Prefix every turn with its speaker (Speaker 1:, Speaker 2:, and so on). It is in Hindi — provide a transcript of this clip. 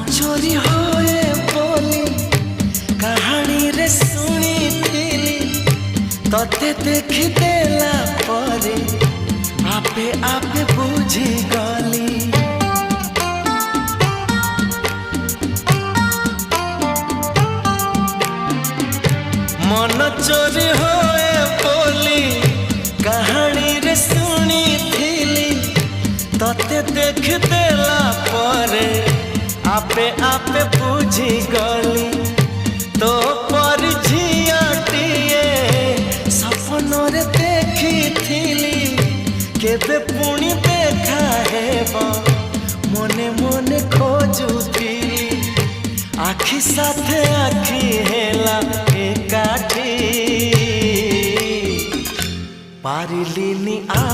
Speaker 1: चोरी होए बोली कहानी रे सुनी थी तते देखी देला परे आपे आपे बुझी गली। मन चोरी होए बोली कहानी रे सुनी थी तते देख देला परे आपे आपे बुझी गली। तो पर झियाटिए सपन रे देखी थी केबे पुणी देखा हेबा मने मने खोजुथी आखि साथे आखि हेला एकाठी पारिलिनी आ